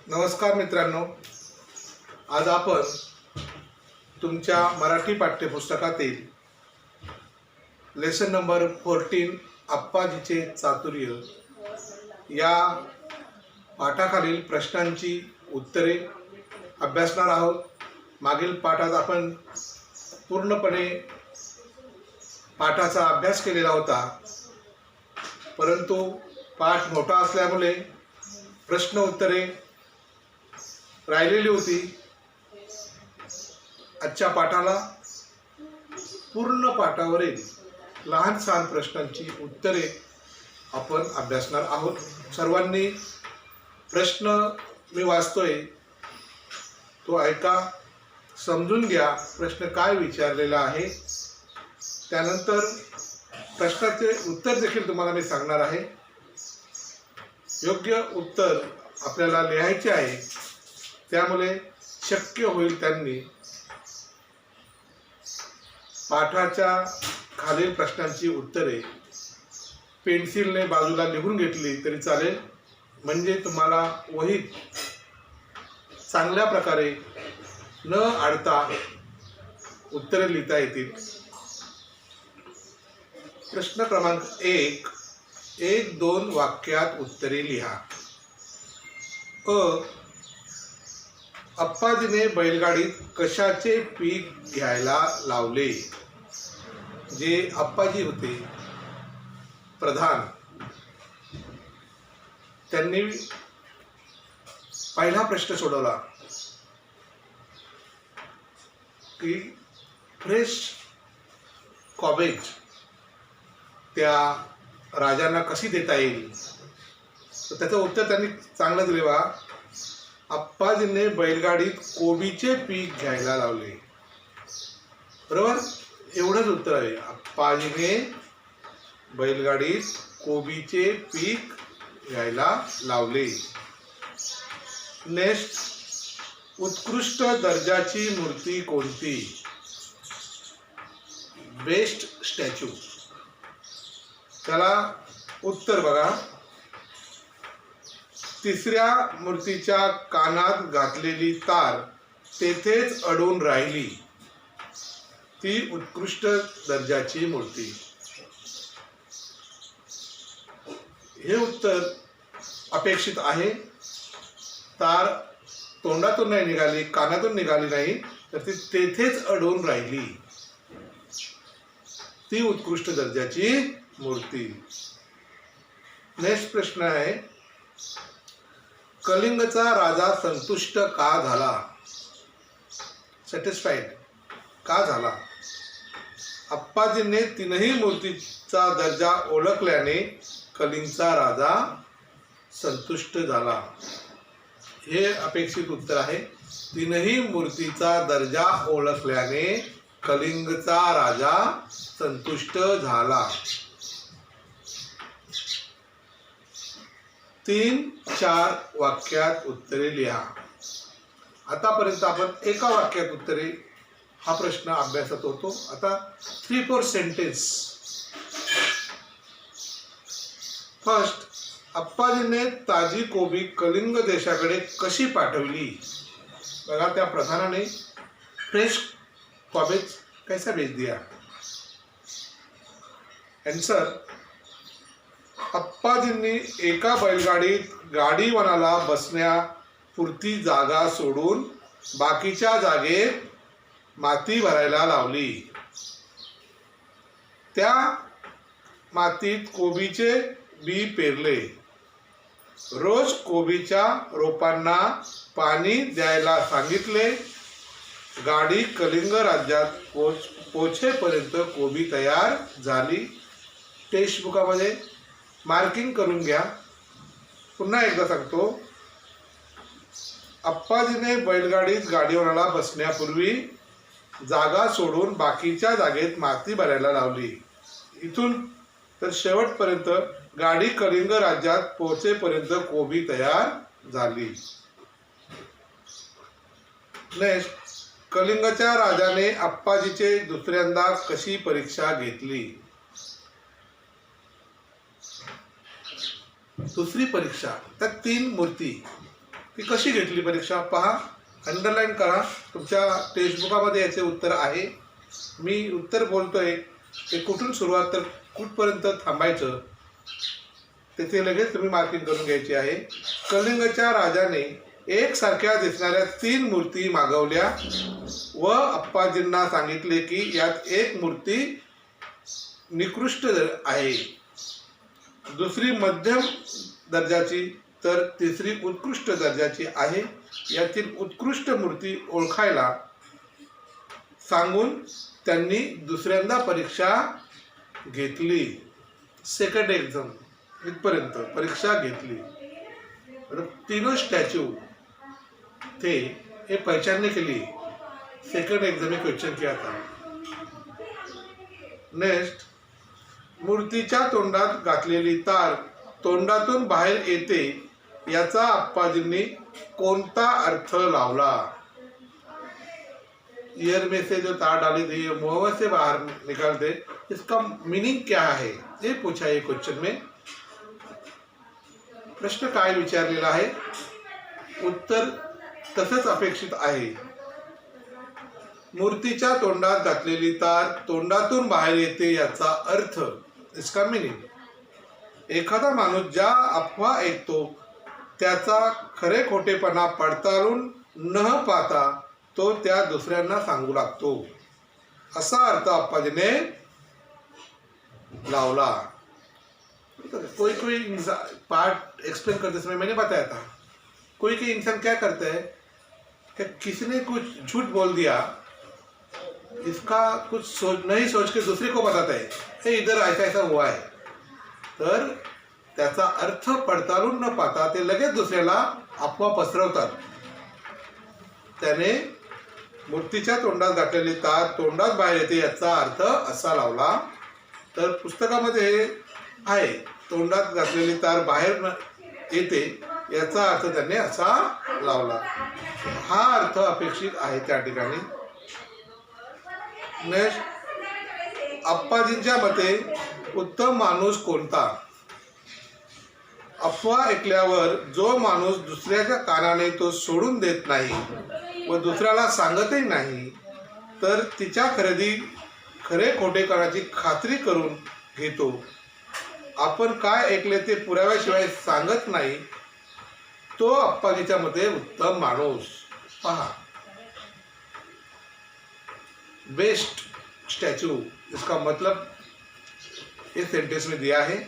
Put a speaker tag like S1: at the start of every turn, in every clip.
S1: नमस्कार मित्रांनो, आज आपण तुमच्या मराठी पाठ्यपुस्तकातील लेसन नंबर 14 अप्पाजीचे चातुर्य या पाठाखालील प्रश्नांची उत्तरे अभ्यासणार आहोत। मागील पाठात आपण पूर्णपणे पाठाचा अभ्यास केलेला होता, परंतु पाठ मोठा असल्यामुळे प्रश्न उत्तरे राहिलेली होती। आजच्या पाठाला पूर्ण पाठावरील लहान सहान प्रश्नांची उत्तरे आपण अभ्यासणार आहोत। सर्वांनी प्रश्न मी वाचतोय तो ऐका, समजून घ्या प्रश्न काय विचारलेला आहे, त्यानंतर प्रश्नाचे उत्तर देखील तुम्हाला मी सांगणार आहे। योग्य उत्तर आपल्याला लिहायचे आहे, त्यामुळे शक्य होईल त्यांनी पाठाच्या खालील प्रश्नांची उत्तरे पेन्सिलने बाजूला लिहून घेतली तरी चालेल, म्हणजे तुम्हाला वहीत चांगल्या प्रकारे न अडता उत्तरे लिहिता येतील। प्रश्न क्रमांक 1, 1-2 वाक्यात उत्तरे लिहा। अप्पाजीने बैलगाडीत कशाचे पीक घ्यायला लावले? जे अप्पाजी होते प्रधान, त्यांनी पहिला प्रश्न सोडवला की फ्रेश कॉबेज त्या राजांना कशी देता येईल, तर त्याचं उत्तर त्यांनी चांगलं दिले बा। अप्पाजीने बैलगाडीत कोबीचे पीक घ्यायला लावले। बरोबर, एवढंच उत्तर आहे। अप्पाजीने बैलगाडीत कोबीचे पीक घ्यायला लावले। नेक्स्ट, उत्कृष्ट दर्जाची मूर्ती कोणती? Best statue. त्याला उत्तर बघा, तिसऱ्या मूर्तीच्या कानात घातलेली तार तेथेच अडून राहिली, ती उत्कृष्ट दर्जाची मूर्ती। हे उत्तर अपेक्षित आहे। तार तोंडातून नाही निघाली, कानातून निघाली नाही, तर ती तेथेच अडून राहिली, ती उत्कृष्ट दर्जाची मूर्ती। नेक्स्ट प्रश्न आहे, कलिंगचा राजा संतुष्ट का झाला? सॅटिस्फाईड का झाला? अप्पाजींनी तीनही मूर्तीचा दर्जा ओळखल्याने कलिंगचा राजा संतुष्ट झाला। हे अपेक्षित उत्तर आहे। तीनही मूर्तीचा दर्जा ओळखल्याने कलिंगचा राजा संतुष्ट झाला। 3-4 वाक्यात उत्तरे लिहा। आतापर्यंत आपण एका वाक्यात उत्तरे हा प्रश्न अभ्यासत होतो। आता 3-4 सेंटेन्स। फर्स्ट, अप्पाजीने ताजी कोबी कलिंग देशाकडे कशी पाठवली? बघा, त्या प्रधानाने फ्रेश कॉबेज कैसा भेज दिया? आन्सर, अप्पाजींनी एका बैलगाडीत गाडीवानाला बसण्यापुरती जागा सोडून बाकीच्या जागेत माती भरायला लावली। त्या मातीत कोबीचे बी पेरले। रोज कोबीच्या रोपांना पाणी द्यायला सांगितले। गाडी कलिंग राज्यात पोहोचेपर्यंत कोबी तयार झाली। टेक्स्ट बुकामध्ये मार्किंग करून घ्या। पुन्हा एकदा सांगतो, अप्पाजीने बैलगाडीत गाडीवानाला बसण्यापूर्वी जागा सोडून बाकीच्या जागेत माती भरायला लावली। इथून तर शेवटपर्यंत गाडी कलिंग राज्यात पोहोचेपर्यंत कोबी तयार झाली। नेक्स्ट, कलिंगच्या राजाने अप्पाजीचे दुसऱ्यांदा कशी परीक्षा घेतली? दुसरी परीक्षा, त्या 3 मूर्ती ती कशी घेतली परीक्षा पहा, अंडरलाईन करा. तुमच्या टेक्स्टबुकामध्ये याचे उत्तर आहे. मी उत्तर बोलतोय ते कुठून सुरुवात तर कुठपर्यंत थांबायचं तेथे लगेच तुम्ही मार्किंग करून घ्यायची आहे. कलिंगच्या राजाने एकसारख्या दिसणाऱ्या 3 मूर्ती मागवल्या व अप्पाजींना सांगितले की यात एक मूर्ती निकृष्ट आहे, दुसरी मध्यम दर्जाची तर तिसरी उत्कृष्ट दर्जाची आहे. यातील उत्कृष्ट मूर्ती ओळखायला सांगून त्यांनी दुसऱ्यांदा परीक्षा घेतली. सेकंड एक्झाम इथपर्यंत परीक्षा घेतली. तीनों स्टैच्यू थे ये पहचानने के लिए सेकंड एग्जाम में क्वेश्चन किया था. नेक्स्ट, मूर्तीच्या तोंडात घातलेली तार तोंडातून बाहेर येते याचा अप्पाजींनी कोणता अर्थ लावला? ईयर में से जो तार डाली थी मुंह से बाहर निकालते, इसका मीनिंग क्या है ये पूछा ये क्वेश्चन में. प्रश्न काय विचारलेला आहे, उत्तर तसंच अपेक्षित आहे. मूर्तीच्या तोंडात घातलेली तार तोंडातून बाहेर येते याचा अर्थ, इसका मीनिंग, एखादा माणूस ज्या अफवा ऐकतो त्याचा खरे खोटेपणा पडताळून न पाहता तो त्या दुसऱ्यांना सांगू लागतो, असा अर्थ अप्पाजीने लावला. कोई कोई पार्ट एक्सप्लेन करते समय मैंने बताया था, कोई कोई इंसान क्या करता है कि किसी ने कुछ झूठ बोल दिया, इसका कुछ नहीं सोच के दूसरे को बताता है हे इधर ऐसा ऐसा हुआ है, तर त्याचा अर्थ पडताळून न पाहता ते लगेच दुसऱ्याला अफवा पसरवतात. त्याने मूर्तीच्या तोंडात घातलेली तार तोंडात बाहेर येते याचा अर्थ असा लावला. तर पुस्तकामध्ये हे आहे, तोंडात घातलेली तार बाहेर येते याचा अर्थ त्यांनी असा लावला. हा अर्थ अपेक्षित आहे त्या ठिकाणी. नेक्स्ट, अप्पाजींच्या मते उत्तम माणूस कोणता? अफवा ऐकल्यावर जो माणूस दुसऱ्याच्या कानाने तो सोडून देत नाही व दुसऱ्याला सांगतही नाही, तर तिच्या खरे खोटेपणाची खात्री करून घेतो, आपण काय ऐकले ते पुराव्याशिवाय सांगत नाही, तो अप्पाजीच्या मते उत्तम माणूस. पहा, बेस्ट स्टैचू इसका मतलब इस सेंटेंस में दिया है.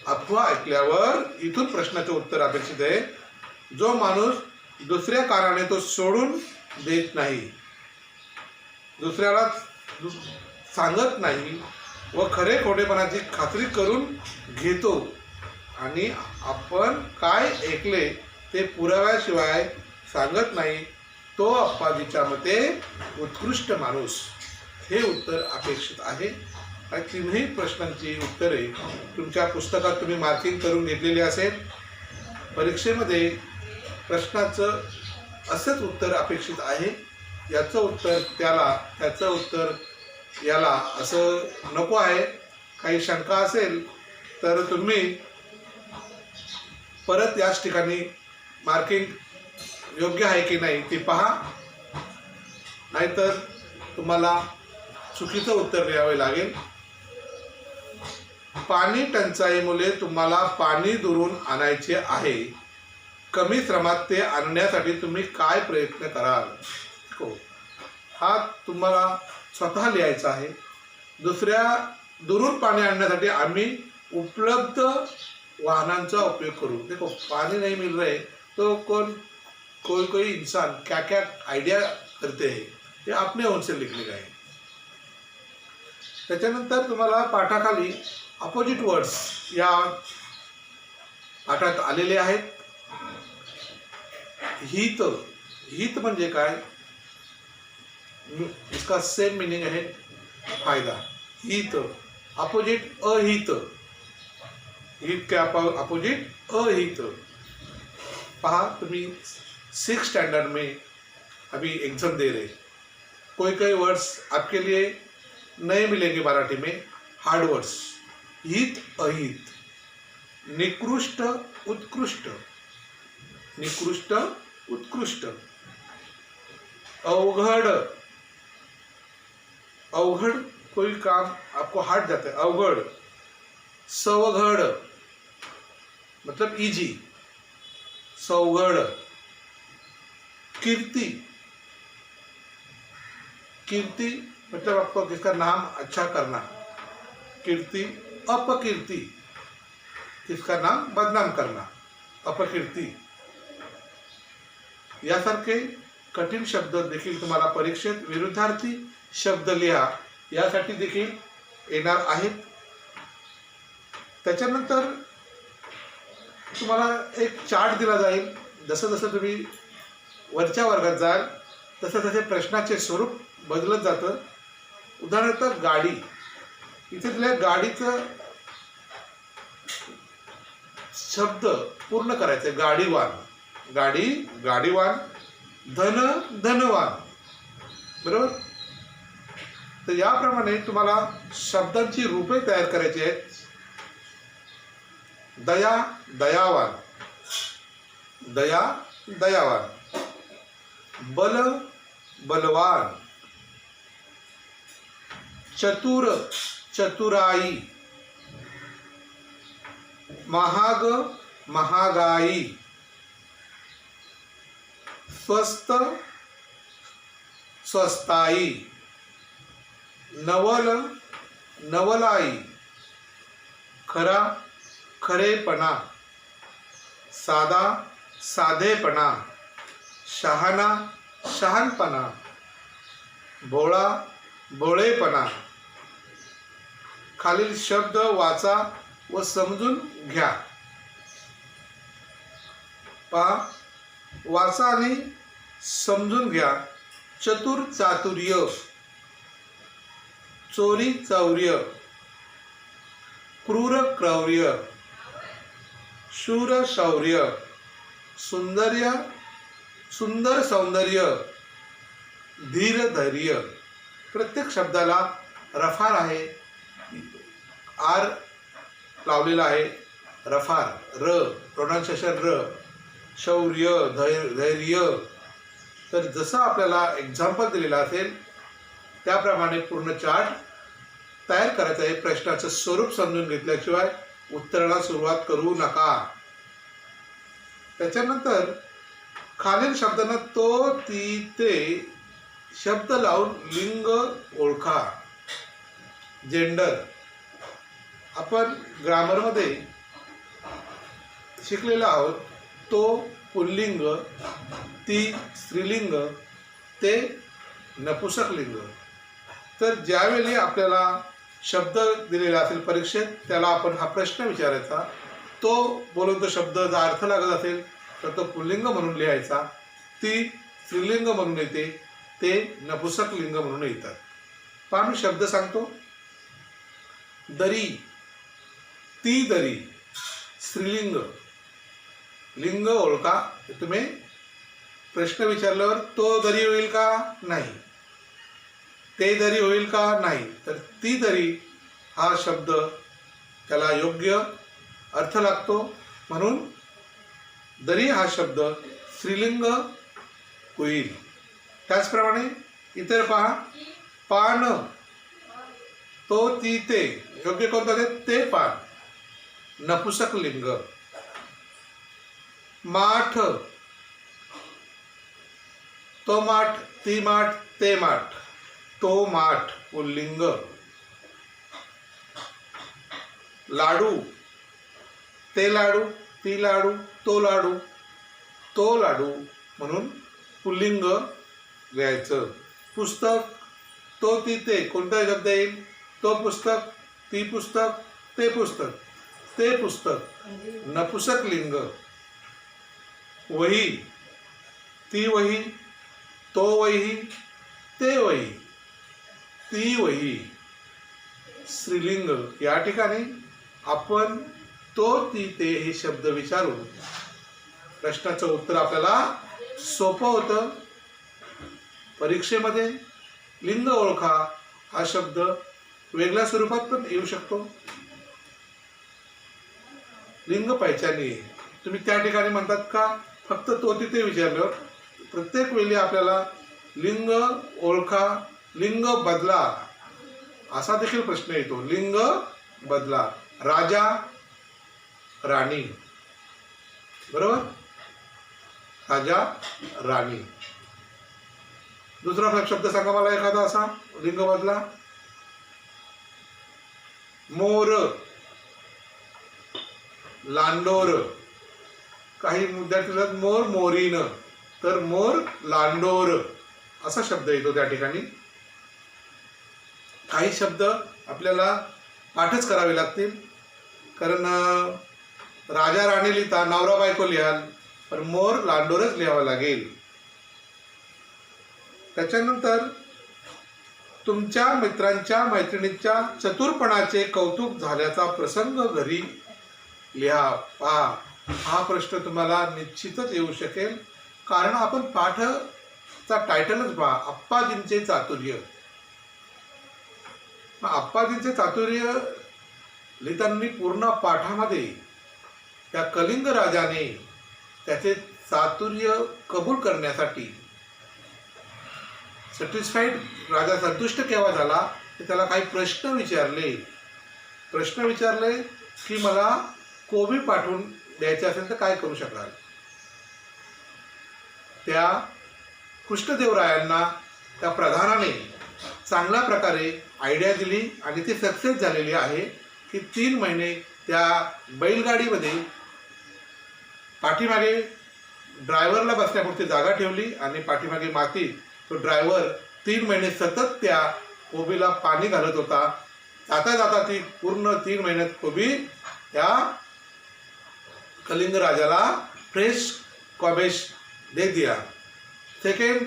S1: अफवा ऐकल्यावर इथून प्रश्नाचे उत्तर अपेक्षित आहे, जो माणूस दुसऱ्या कानाने तो सोडून देत नाही, दुसऱ्याला सांगत नाही व खरे खोटेपणाची खात्री करून घेतो आणि आपण काय ऐकले ते पुराव्याशिवाय सांगत नाही, तो अप्पाजीच्या मते उत्कृष्ट माणूस. हे उत्तर अपेक्षित आहे. तिन्ही प्रश्नांची उत्तरे तुमच्या पुस्तकात तुम्ही मार्किंग करून घेतलेली असेल. परीक्षेमध्ये प्रश्नाचं असंच उत्तर अपेक्षित आहे, याचं उत्तर त्याला, त्याचं उत्तर याला असं नको आहे. काही शंका असेल तर तुम्ही परत याच ठिकाणी मार्किंग योग्य आहे की नाही ते पहा, नाहीतर तुम्हाला चुकीचं उत्तर द्यावे लागेल. पाणी टंचाईमुळे तुम्हाला पाणी दुरून आणायचे आहे, कमी श्रमात ते आणण्यासाठी तुम्ही काय प्रयत्न कराल? हा तुम्हाला स्वतः लिहायचा आहे. दुसऱ्या दुरून पाणी आणण्यासाठी आम्ही उपलब्ध वाहनांचा उपयोग करू. देखो, पानी नहीं मिल रहे तो कोई इंसान क्या क्या आइडिया करते हैं, ये आपने उनसे लिखने का है. त्याच्यानंतर तुम्हाला पाठाखाली अपोजिट वर्ड्स या पाठात आलेले आहेत. हित, हित म्हणजे काय? इसका सेम मीनिंग है फायदा. हित, अपोजिट अहित. हित के अपोजिट अहित. पहा, तुम्ही 6th स्टैंडर्ड में अभी एग्जाम दे रहे, कोई वर्ड्स आपके लिए नए मिलेंगे मराठी में, हार्ड वर्ड्स. हित अहित, निकृष्ट उत्कृष्ट, निकृष्ट, उत्कृष्ट. अवघड, अवघड कोई काम आपको हार्ड जाता है, अवघड. सवघड मतलब इजी, सवघड. कीर्ति, कीर्ति मतलब आपको किसका नाम अच्छा करना. कीर्ति. अपकीर्ति, किसका नाम बदनाम करना, अपकीर्ती. यासारखे कठीण शब्द देखील तुम्हाला परीक्षेत विरुद्धार्थी शब्द लिहा यासाठी देखील येणार आहेत. त्याच्यानंतर तुम्हाला एक चार्ट दिला जाईल. जसं जसं तुम्ही वरच्या वर्गात जाल तसं तसे प्रश्नाचे स्वरूप बदलत जातं. उदाहरणार्थ गाडी, इथे दिल्या गाडीचं शब्द पूर्ण करायचे. गाडीवान, गाडी, गाडीवान. धन, धनवान. बरोबर. तर याप्रमाणे तुम्हाला शब्दांची रूपे तयार करायची आहेत. दया, दयावान. दया, दयावान. बल, बलवान. चतुर, चतुराई. महाग, महागाई. स्वस्त, स्वस्ताई. नवल, नवलाई. खरा, खरेपणा. साधा, साधेपणा. शहाणा, शहाणपणा. भोळा, भोळेपणा. खालील शब्द वाचा व समजून घ्या. पहा, वाचा आणि समजून घ्या. चतुर, चातुर्य. चोरी, चौर्य. क्रूर, क्रौर्य. शूर, शौर्य. सुंदर्य, सुंदर सौंदर्य. धीर, धैर्य. प्रत्येक शब्दाला रफार आहे, आर लावलेला आहे. रफार, र, प्रोनाउन्सिएशन र. शौर्य, धैर्य. तर जसं आपल्याला एक्झाम्पल दिलेलं असेल त्याप्रमाणे पूर्ण चार्ट तयार करायचा आहे. प्रश्नाचं स्वरूप समजून घेतल्याशिवाय उत्तराला सुरुवात करू नका. त्याच्यानंतर खालील शब्दांना तो, ती, ते शब्द लावून लिंग ओळखा. जेंडर आपण ग्रामरमध्ये शिकलेलो आहोत. तो पुल्लिंग, ती स्त्रीलिंग, ते नपुसकलिंग. तर ज्यावेळी आपल्याला शब्द दिलेला असेल परीक्षेत त्याला आपण हा प्रश्न विचारायचा. तो बोलून तो शब्दाचा अर्थ लागत असेल तर तो पुल्लिंग म्हणून लिहायचा. ती स्त्रीलिंग म्हणून येते, ते नपुसकलिंग म्हणून येतात. पहा, मी शब्द सांगतो. दरी, ती दरी. स्त्रीलिंग. लिंग ओळखा. तुम्ही प्रश्न विचारल्यावर तो दरी होईल का, नाही. ते दरी होईल का, नाही. तर ती दरी हा शब्द त्याला योग्य अर्थ लागतो म्हणून दरी हा शब्द स्त्रीलिंग होईल. त्याचप्रमाणे इतर पहा. पान, तो, ती, ते. योग्य कोणतं आहे, ते पान. नपुसकलिंग. माठ, तो माठ, ती माठ, ते माठ. तो माठ पुल्लिंग. लाडू, ते लाडू, ती लाडू, तो लाडू. तो लाडू म्हणून पुल्लिंग लिहायचं. पुस्तक, तो, ती, ते. कोणता शब्द येईल, तो पुस्तक, ती पुस्तक, ते पुस्तक. ते पुस्तक. नपुसकलिंग. वही, ती वही, तो वही, ते वही, ती वही. स्त्रीलिंग. या ठिकाणी आपण तो, ती, ते हे शब्द विचारून प्रश्नाचं उत्तर आपल्याला सोपं होतं. परीक्षेमध्ये लिंग ओळखा हा शब्द वेगळ्या स्वरूपात पण येऊ शकतो. लिंग पहिचानी. तुम्ही त्या ठिकाणी म्हणतात का फक्त तो तिथे विचारलं. प्रत्येक वेळी आपल्याला लिंग ओळखा, लिंग बदला असा देखील प्रश्न येतो. लिंग बदला. राजा, राणी, बरोबर. राजा, राणी. दुसरा शब्द सांगा मला एखादा असा लिंग बदला. मोर, लांडोर. काही विद्यार्थी म्हणतात मोर मोरीन, तर मोर लांडोर असा शब्द येतो त्या ठिकाणी. काही शब्द आपल्याला पाठच करावे लागतील, कारण राजा राणी लिहिता नवरा बायको लिहाल, पण मोर लांडोरच लिहावं लागेल. त्याच्यानंतर तुमच्या मित्रांच्या मैत्रिणीच्या चतुरपणाचे कौतुक झाल्याचा प्रसंग घरी लिहा. पहा, हा प्रश्न तुम्हाला निश्चितच येऊ शकेल, कारण आपण पाठाचा टायटलच पहा, आप्पाजींचे चातुर्य. आप्पाजींचे चातुर्य लिहिताना पूर्ण पाठामध्ये त्या कलिंग राजाने त्याचे चातुर्य कबूल करण्यासाठी सॅटिस्फाईड, राजा संतुष्ट केव्हा झाला तर त्याला काही प्रश्न विचारले की मला कोबी पाठवून द्यायचे असेल तर काय करू शकाल. त्या कृष्णदेवरायांना त्या प्रधानाने चांगल्या प्रकारे आयडिया दिली आणि ती सक्सेस झालेली आहे की 3 महिने त्या बैलगाडीमध्ये पाठीमागे ड्रायव्हरला बसण्यापुरती जागा ठेवली आणि पाठीमागे माती. तो ड्रायव्हर 3 महिने सतत त्या कोबीला पाणी घालत होता. जाता जाता ती पूर्ण 3 महिन्यात कोबी त्या कलिंग राजाला फ्रेश कॉबेज दे दिया. सेकेंड,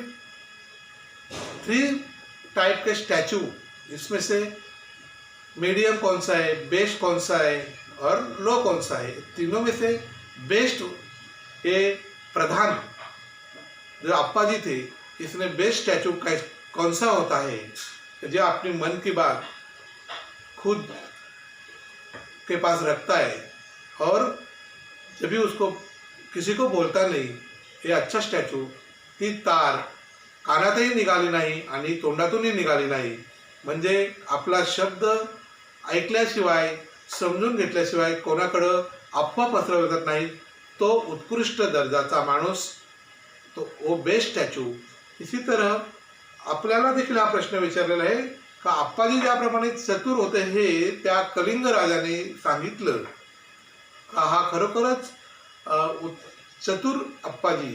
S1: 3 टाइप के स्टैचू, इसमें से मीडियम कौन सा है, बेस्ट कौन सा है और लो कौन सा है. तीनों में से बेस्ट ये प्रधान जो अप्पाजी थे, इसने बेस्ट स्टैचू कौन सा होता है, जो अपनी मन की बात खुद के पास रखता है और जब भी उसको किसी को बोलता नहीं, ये अच्छा स्टॅच्यू. ती तार कानातही निघाली नाही आणि तोंडातूनही निघाली नाही, म्हणजे आपला शब्द ऐकल्याशिवाय समजून घेतल्याशिवाय कोणाकडं अफवा पसरवत नाही. तो उत्कृष्ट दर्जाचा माणूस, तो वो बेस्ट स्टॅच्यू. इसी तरह आपल्याला देखील हा प्रश्न विचारलेला आहे का अप्पाजी ज्याप्रमाणे चतुर होते हे त्या कलिंग राजाने सांगितलं का हा खरोखरच चतुर अप्पाजी,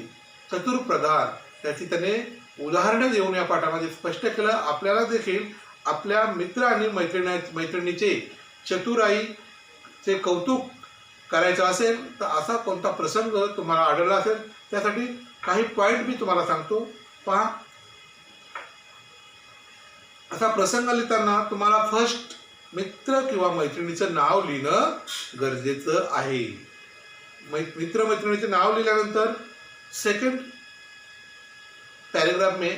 S1: चतुर प्रधान, त्याची त्याने उदाहरणं देऊन या पाठामध्ये स्पष्ट केलं. आपल्याला देखील आपल्या मित्र आणि मैत्रिणीचे चतुराईचे कौतुक करायचं असेल तर असा कोणता प्रसंग तुम्हाला आढळला असेल त्यासाठी काही पॉईंट मी तुम्हाला सांगतो. पहा, असा प्रसंग लिहिताना तुम्हाला फर्स्ट मित्र किंवा मैत्रिणीचं नाव लिहिणं गरजेचं आहे. मित्र मैत्रिणीचे नाव लिहिल्यानंतर सेकंड पैराग्राफ में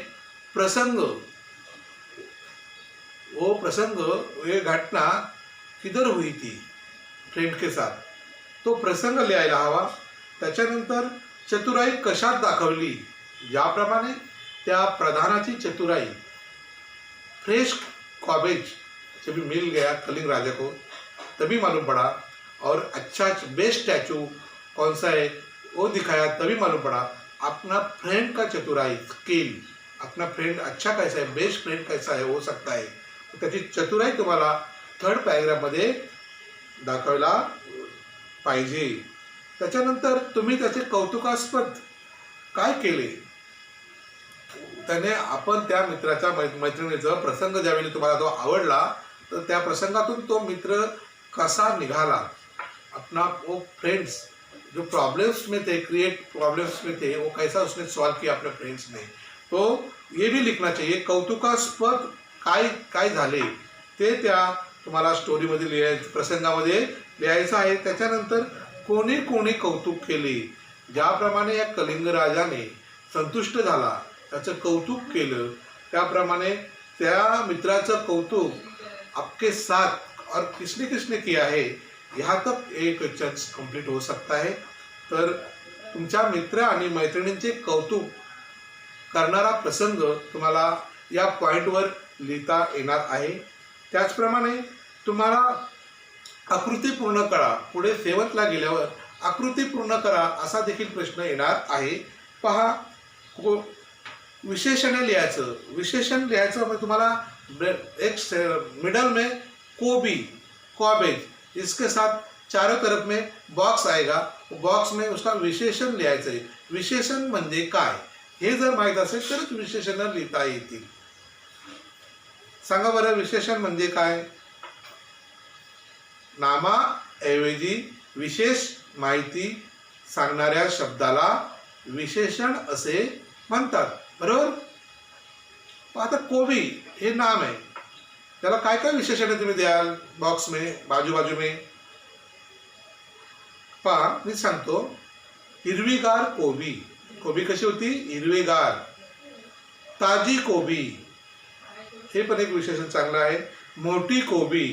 S1: प्रसंग, वो प्रसंग, ये घटना किधर हुई थी फ्रेंड के साथ, तो प्रसंग लिहायला हवा. त्याच्यानंतर चतुराई कशात दाखवली, ज्याप्रमाणे त्या प्रधानाची चतुराई. फ्रेश कॉबेज जब मिल गया कलिंग राजा को तभी मालूम पड़ा, और अच्छा बेस्ट स्टैचू कौन सा है वो दिखाया तभी मालूम पड़ा. अपना फ्रेंड का चतुराई स्किल, अपना फ्रेंड अच्छा कैसा है, बेस्ट फ्रेंड कैसा है हो सकता है, त्याची चतुराई तुम्हाला थर्ड पॅराग्राफमध्ये दाखवायला पाहिजे. त्याच्यानंतर तुम्ही त्याचे कौतुकास्पद काय केले, त्याने आपण त्या मित्राच्या मैत्रिणीचा प्रसंग ज्यावेळी तुम्हाला तो आवडला तर त्या प्रसंगातून तो मित्र कसा निघाला, अपना वो फ्रेंड्स जो प्रॉब्लम्स में थे, क्रिएट प्रॉब्लम्स में थे, वो कैसा उसने सॉल्व किया अपने फ्रेंड्स ने. तो ये भी लिखना चाहिए. कौतुकास्पद काय काय झाले ते त्या तुम्हाला स्टोरीमध्ये लिहायचं, प्रसंगामध्ये लिहायचं आहे. त्याच्यानंतर कोणी कोणी कौतुक केले, ज्याप्रमाणे या कलिंग राजाने संतुष्ट झाला, त्याचं कौतुक केलं, त्याप्रमाणे त्या मित्राचं कौतुक आपके साथ और किसने किसने किया है, यहाँ तक एक चर्च कंप्लीट हो सकता है. तर तुमच्या मित्र आणि मैत्रिणींचे कौतुक करणारा प्रसंग तुम्हाला या पॉईंटवर लिहिता येणार आहे. त्याचप्रमाणे तुम्हाला आकृती पूर्ण करा. पुढे 7th गेल्यावर आकृती पूर्ण करा असा देखील प्रश्न येणार आहे. पहा, विशेषणे लिहायचं. विशेषण लिहायचं म्हणजे तुम्हाला एक मिडल में कोबी, कॉबेज, इसके साथ चारों तरफ में बॉक्स आएगा. बॉक्स में उसका विशेषण लिहायचं आहे. विशेषण म्हणजे काय हे जर माहीत असेल तरच विशेषण लिहिता येतील. सांगा बरं, विशेषण म्हणजे काय? नामाऐवजी विशेष माहिती सांगणाऱ्या शब्दाला विशेषण असे म्हणतात. बरोबर. आता कोबी हे नाम आहे, त्याला काय काय विशेषण तुम्ही द्याल बॉक्स में, बाजू बाजू में? पहा, मी सांगतो. हिरवीगार कोबी. कोबी कशी होती? हिरवीगार. ताजी कोबी, हे पण एक विशेषण चांगलं आहे. मोठी कोबी,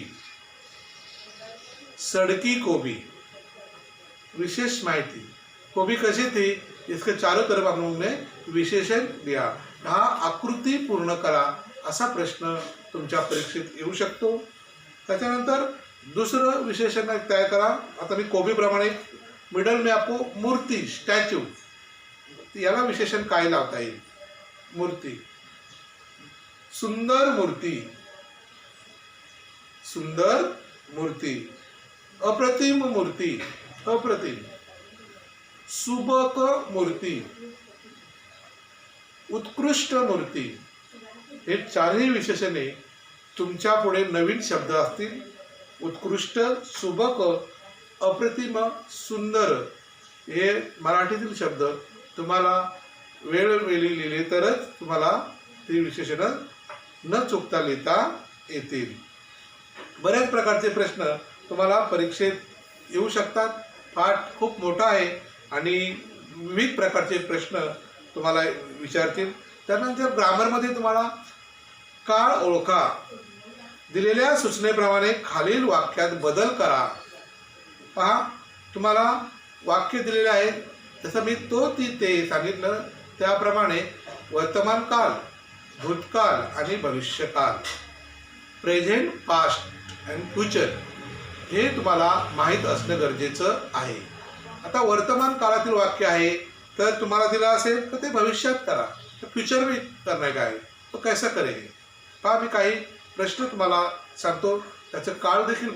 S1: सड़की कोबी. विशेष माहिती. कोबी कशी थी, इसके चारों तरफ हम लोगों ने विशेषण दिया. हा आकृती पूर्ण करा असा प्रश्न तुमच्या परीक्षेत येऊ शकतो. त्याच्यानंतर दुसरं विशेषण तयार करा. आता मी कोबीप्रमाणे मिडल में आपको मूर्ति, स्टॅच्यू, याला विशेषण काय लावता येईल? मूर्ती. सुंदर मूर्ती, सुंदर मूर्ती. अप्रतिम मूर्ती, अप्रतिम. सुबक मूर्ती, उत्कृष्ट मूर्ती. हे चारही विशेषणे तुमच्या पुढे नवीन शब्द असतील. उत्कृष्ट, सुबक, अप्रतिम, सुंदर हे मराठीतील शब्द तुम्हाला वेळोवेळी लिहिले तरच तुम्हाला ती विशेषणं न चुकता लिहिता येतील. बऱ्याच प्रकारचे प्रश्न तुम्हाला परीक्षेत येऊ शकतात. पाठ खूप मोठा आहे आणि विविध प्रकारचे प्रश्न तुम्हाला विचारतील. त्यानंतर ग्रामरमध्ये तुम्हाला काळ ओळखा. दिलेल्या सूचनेप्रमाणे खालील वाक्यात बदल करा. पहा, तुम्हाला वाक्य दिलेले आहे, जसं मी तो, ती, ते सांगितलं त्याप्रमाणे वर्तमान काल, भूतकाळ आणि भविष्यकाळ, प्रेझेंट, पास्ट अँड फ्युचर हे तुम्हाला माहीत असणं गरजेचं आहे. आता वर्तमान काळातील वाक्य आहे तर तुम्हाला दिलं असेल तर ते भविष्यात करा. तर फ्युचर में करना काय, तो कैसा करेंगे? पहा, मी काही प्रश्न तुम्हाला सांगतो, त्याचं काळ देखील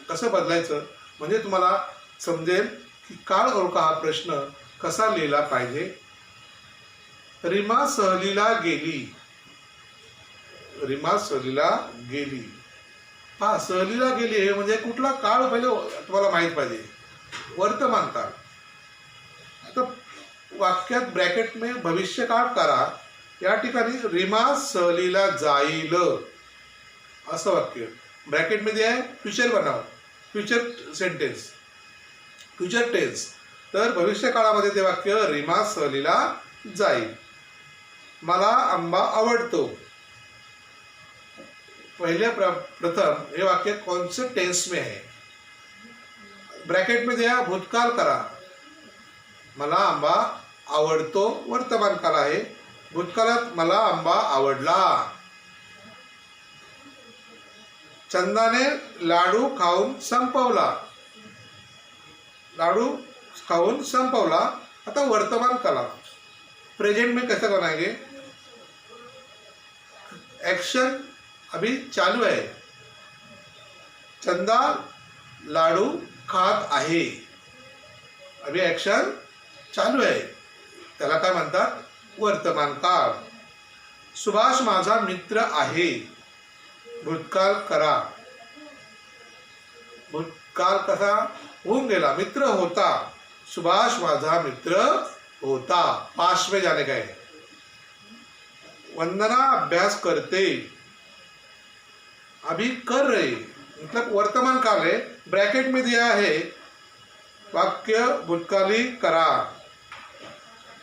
S1: कसं बदलायचं म्हणजे तुम्हाला समजेल की काळ ओळखा हा प्रश्न कसा लिहिला पाहिजे. रीमा सहलीला गेली. रीमा सहलीला गेली. पहा, सहलीला गेली हे म्हणजे कुठला काळ पहिले तुम्हाला माहीत पाहिजे. वर्तमान काळ. आता वाक्यात ब्रॅकेट में भविष्यकाळ करा. या ठिकाणी रीमा सहलीला जाईल असं वाक्य ब्रॅकेटमध्ये आहे. फ्युचर बनाव, फ्युचर सेंटेन्स, फ्युचर टेन्स. तर भविष्य काळामध्ये ते वाक्य रीमा सहलीला जाईल. मला आंबा आवडतो. पहिले प्रथम हे वाक्य कौन से टेन्स में है? ब्रॅकेटमध्ये आहे, भूतकाळ करा. मला आंबा आवडतो वर्तमान काळ आहे. भूतकाळात मला आंबा आवडला. चंदाने लाडू खाऊन संपवला. लाडू खाऊन संपवला. आता वर्तमान काळ प्रेजेंट में कैसे बनाएंगे? एक्शन अभी चालू है. चंदा लाडू खात आहे. अभी एक्शन चालू आहे, त्याला काय म्हणतात? वर्तमान काळ. सुभाष माझा मित्र आहे. भूतकाळ करा. भूतकाळ कसा होऊन गेला? मित्र होता. सुभाष माझा मित्र होता. पास्ट में जाने का है. वंदना अभ्यास करते. अभी कर रही मतलब वर्तमान काल है. ब्रैकेट में दिया है वाक्य भूतकाली करा.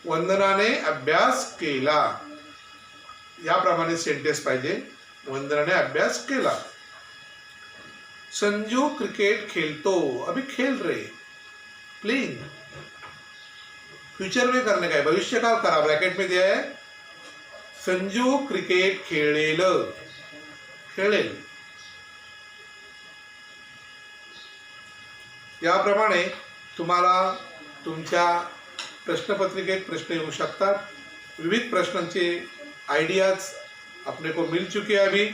S1: वंदनाने अभ्यास केला. याप्रमाणे सेंटेन्स पाहिजे. वंदनाने अभ्यास केला. संजू क्रिकेट खेलतो. अभी खेल रहे, प्लेइंग. फ्यूचर में करने का है, भविष्यकाल करा, ब्रॅकेट में दिया है संजू क्रिकेट खेळेल, खेळेल. याप्रमाणे तुम्हाला तुमच्या प्रश्नपत्रिकेत प्रश्न येऊ शकतात. विविध प्रश्नांचे आइडियाज अपने को मिल चुके हैं अभी,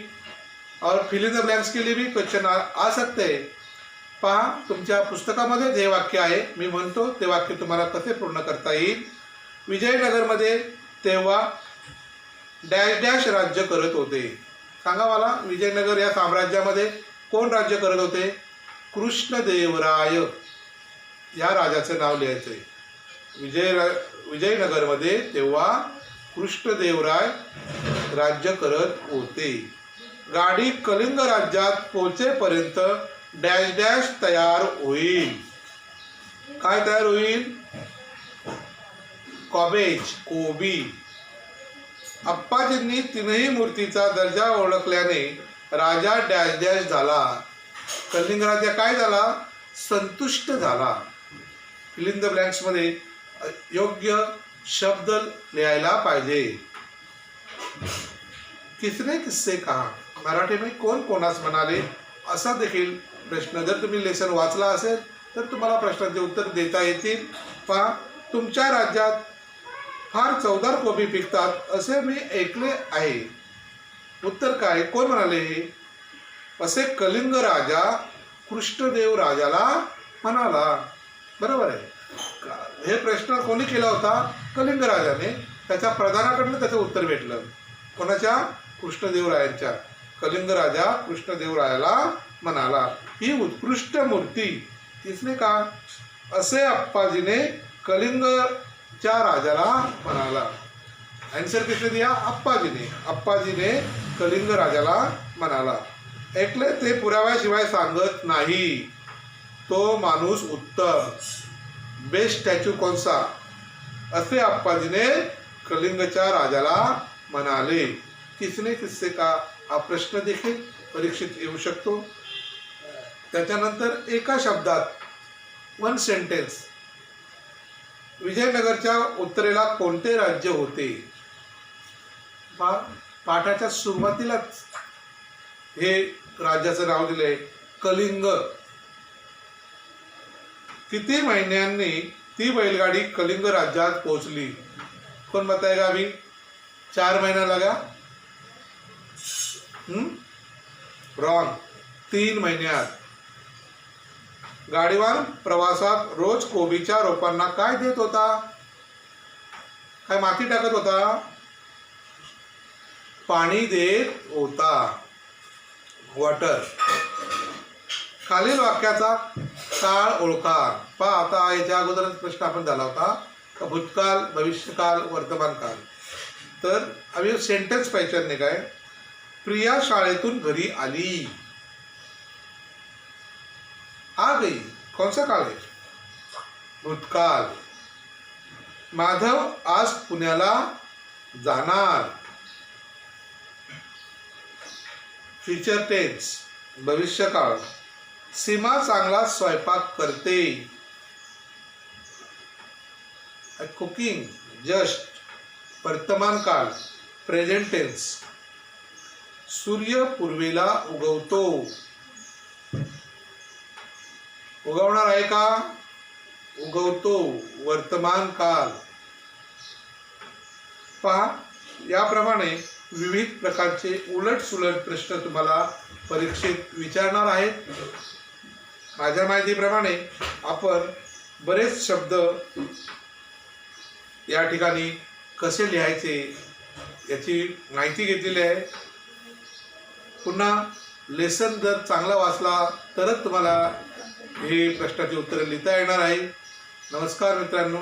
S1: और फिल इन द ब्लैंक्स के लिए भी क्वेश्चन आ सकते हैं. पहा, तुमच्या पुस्तकामध्ये जे वाक्य आहे मी म्हणतो ते वाक्य तुम्हाला कसे पूर्ण करता येईल. विजयनगरमध्ये तेव्हा डॅश डॅश राज्य करत होते. सांगा मला, विजयनगर या साम्राज्यामध्ये कोण राज्य करत होते? कृष्णदेवराय या राजाचे नाव लिहायचे. विजयनगरमध्ये तेव्हा कृष्णदेवराय राज्य करत होते. गाडी कलिंग राज्यात पोहोचेपर्यंत डॅश डॅश तयार होईल. काय तयार होईल? कॉबेज, कोबी. अप्पाजींनी तीनही मूर्तीचा दर्जा ओळखल्याने राजा डॅश डॅश झाला. कलिंग राजा काय झाला? संतुष्ट झाला. फिल इन द ब्लँक्स मध्ये योग्य शब्द लिहायला पाहिजे. किसने किससे कहा, मराठी में कोण कोणास म्हणाले, असा देखील प्रश्न जर तुम्ही लेसन वाचला असेल तर तुम्हाला प्रश्नाचे उत्तर देता येतील. पहा, तुमच्या राज्यात फार चवदार कोबी पिकतात असे मी ऐकले आहे. उत्तर काय? कोण म्हणाले हे? असे कलिंग राजा कृष्णदेव राजाला म्हणाला. बरोबर आहे. हे प्रश्न कोणी केला होता? कलिंग राजाने. त्याच्या प्रधानाकडनं त्याचं उत्तर भेटलं. कोणाच्या? कृष्णदेवरायांच्या. कलिंग राजा कृष्णदेवरायाला म्हणाला, ही उत्कृष्ट मूर्ती किसने कहा? असे अप्पाजीने कलिंगच्या राजाला म्हणाला. आन्सर किसने दिया? अप्पाजीने. अप्पाजीने कलिंग राजाला म्हणाला. ऐकले ते पुराव्याशिवाय सांगत नाही. तो माणूस उत्तम. बेस्ट स्टॅच्यू कोणसा? असे अप्पाजीने कलिंगच्या राजाला म्हणाले. किसने किससे का हा प्रश्न देखील परीक्षेत येऊ शकतो. त्याच्यानंतर एका शब्दात, वन सेंटेन्स, विजयनगरच्या उत्तरेला कोणते राज्य होते? पाठाच्या सुरुवातीलाच हे राज्याचं नाव दिलंय, कलिंग. किती महिन्यांनी ती बैलगाडी कलिंग राज्यात पोहोचली? कोण बताएगा अभी? 4 महीना लगा? रॉंग. 3 महिन्यात. गाडीवान प्रवासात रोज कोबीच्या रोपांना काय देत होता? काय माती टाकत होता? पाणी देत होता. वॉटर. खालील वाक्याचा काळ ओळखा. पहा, आता याच्या अगोदरच प्रश्न आपण झाला होता का भूतकाल, भविष्यकाल, वर्तमान काल. तर अभी सेंटेन्स पहचानने का है. प्रिया शाळेतून घरी आली. आ गई. कौन सा काल है? भूतकाल. माधव आज पुण्याला जाणार. फ्यूचर टेन्स, भविष्यकाळ. सीमा चांगला स्वयंपाक करते. Cooking, just. वर्तमान काळ, प्रेझेंट टेन्स. सूर्य पूर्वेला उगवतो. उगवणार आहे का? उगवतो. वर्तमान काल. पहा, याप्रमाणे विविध प्रकारचे उलट सुलट प्रश्न तुम्हाला परीक्षेत विचारणार आहेत. माझ्या माहितीप्रमाणे आपण बरेच शब्द या ठिकाणी कसे लिहायचे याची माहिती घेतलेली आहे. पुन्हा लेसन जर चांगला वाचला तरच तुम्हाला हे प्रश्नाची उत्तरे लिहिता येणार आहे. नमस्कार मित्रांनो.